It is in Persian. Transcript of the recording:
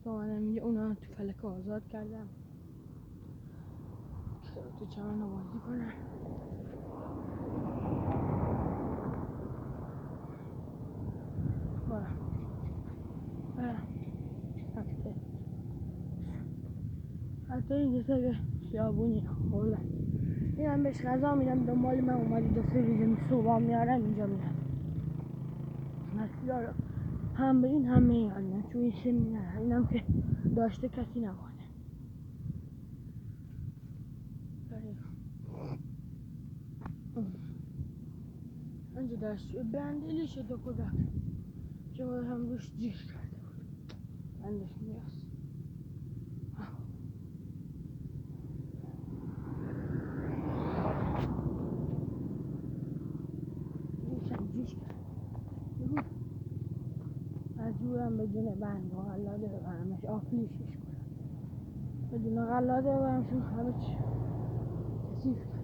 تو آمدم اینجا اونا تو فلک آزاد کردم تو چمن رو بازی کنم. برم حتی اینجا تا خیابونی خوردم میرم بهش غذا میدم، دنبال من اومدی 2-3 روز صبح میارم اینجا میرم مسیلا رو هم به این هم به این آنیم چون این سنی نره، اینم که داشته کسی نمانه. اینجا دستشوی بندلی شد و کدک چه هم روش جیش کرده بود بندش میاست جیش کرده مجبورم بدون بند و غلاده ببرمش آفلیشش کنم، بدون غلاده ببرمشون همه چی کثیف کرد.